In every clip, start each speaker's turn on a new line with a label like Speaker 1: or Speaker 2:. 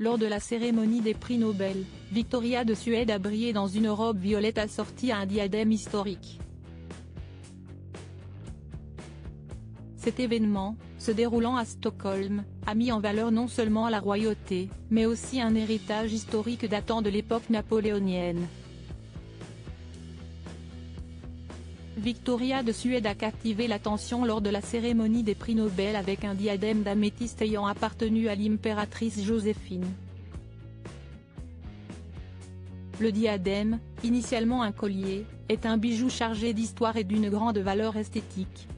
Speaker 1: Lors de la cérémonie des prix Nobel, Victoria de Suède a brillé dans une robe violette assortie à un diadème historique. Cet événement, se déroulant à Stockholm, a mis en valeur non seulement la royauté, mais aussi un héritage historique datant de l'époque napoléonienne. Victoria de Suède a captivé l'attention lors de la cérémonie des prix Nobel avec un diadème d'améthyste ayant appartenu à l'impératrice Joséphine. Le diadème, initialement un collier, est un bijou chargé d'histoire et d'une grande valeur esthétique.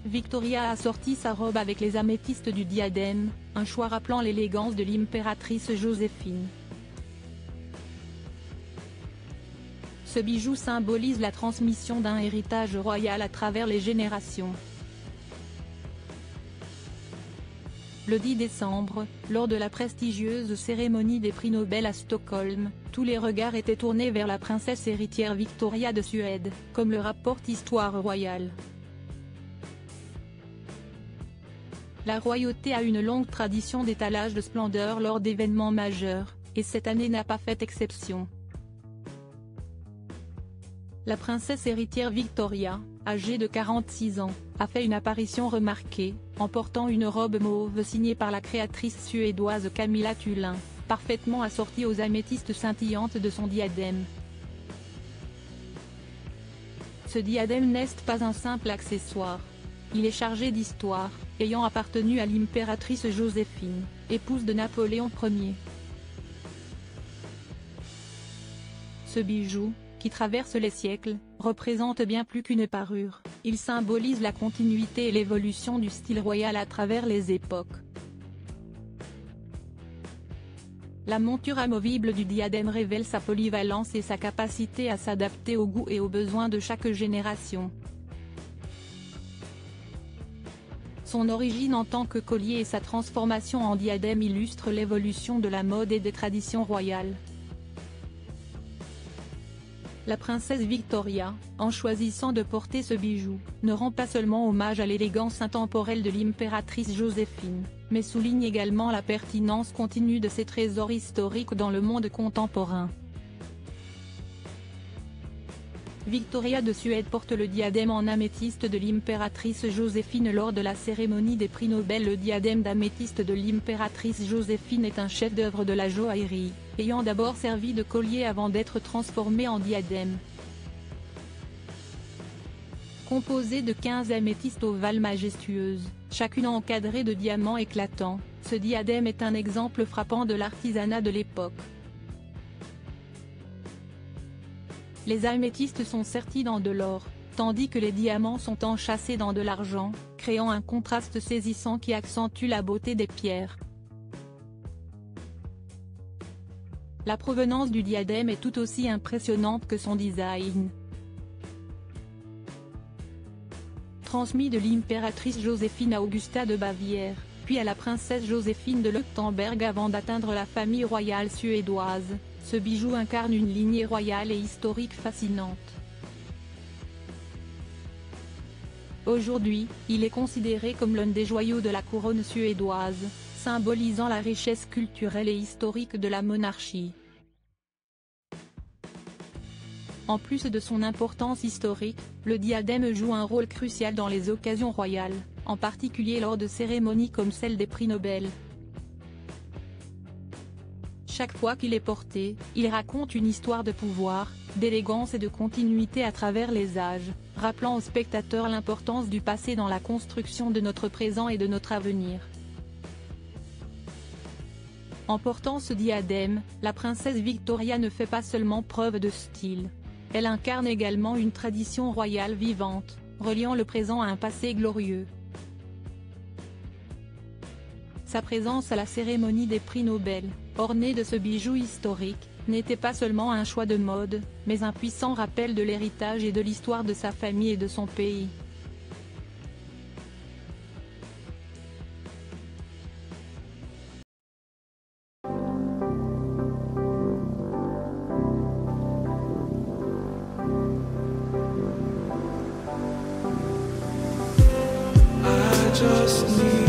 Speaker 1: Victoria a assorti sa robe avec les améthystes du diadème, un choix rappelant l'élégance de l'impératrice Joséphine. Ce bijou symbolise la transmission d'un héritage royal à travers les générations. Le 10 décembre, lors de la prestigieuse cérémonie des prix Nobel à Stockholm, tous les regards étaient tournés vers la princesse héritière Victoria de Suède, comme le rapporte Histoire royale. La royauté a une longue tradition d'étalage de splendeur lors d'événements majeurs, et cette année n'a pas fait exception. La princesse héritière Victoria, âgée de 46 ans, a fait une apparition remarquée, en portant une robe mauve signée par la créatrice suédoise Camilla Thulin, parfaitement assortie aux améthystes scintillantes de son diadème. Ce diadème n'est pas un simple accessoire. Il est chargé d'histoire, ayant appartenu à l'impératrice Joséphine, épouse de Napoléon Ier. Ce bijou, qui traverse les siècles, représente bien plus qu'une parure, il symbolise la continuité et l'évolution du style royal à travers les époques. La monture amovible du diadème révèle sa polyvalence et sa capacité à s'adapter aux goûts et aux besoins de chaque génération. Son origine en tant que collier et sa transformation en diadème illustrent l'évolution de la mode et des traditions royales. La princesse Victoria, en choisissant de porter ce bijou, ne rend pas seulement hommage à l'élégance intemporelle de l'impératrice Joséphine, mais souligne également la pertinence continue de ces trésors historiques dans le monde contemporain. Victoria de Suède porte le diadème en améthyste de l'impératrice Joséphine lors de la cérémonie des prix Nobel. Le diadème d'améthyste de l'impératrice Joséphine est un chef-d'œuvre de la joaillerie, ayant d'abord servi de collier avant d'être transformé en diadème. Composé de 15 améthystes ovales majestueuses, chacune encadrée de diamants éclatants, ce diadème est un exemple frappant de l'artisanat de l'époque. Les améthystes sont sertis dans de l'or, tandis que les diamants sont enchâssés dans de l'argent, créant un contraste saisissant qui accentue la beauté des pierres. La provenance du diadème est tout aussi impressionnante que son design. Transmis de l'impératrice Joséphine à Augusta de Bavière, puis à la princesse Joséphine de Leuchtenberg avant d'atteindre la famille royale suédoise, ce bijou incarne une lignée royale et historique fascinante. Aujourd'hui, il est considéré comme l'un des joyaux de la couronne suédoise, symbolisant la richesse culturelle et historique de la monarchie. En plus de son importance historique, le diadème joue un rôle crucial dans les occasions royales, en particulier lors de cérémonies comme celle des prix Nobel. Chaque fois qu'il est porté, il raconte une histoire de pouvoir, d'élégance et de continuité à travers les âges, rappelant aux spectateurs l'importance du passé dans la construction de notre présent et de notre avenir. En portant ce diadème, la princesse Victoria ne fait pas seulement preuve de style. Elle incarne également une tradition royale vivante, reliant le présent à un passé glorieux. Sa présence à la cérémonie des prix Nobel, ornée de ce bijou historique, n'était pas seulement un choix de mode, mais un puissant rappel de l'héritage et de l'histoire de sa famille et de son pays.
Speaker 2: I just need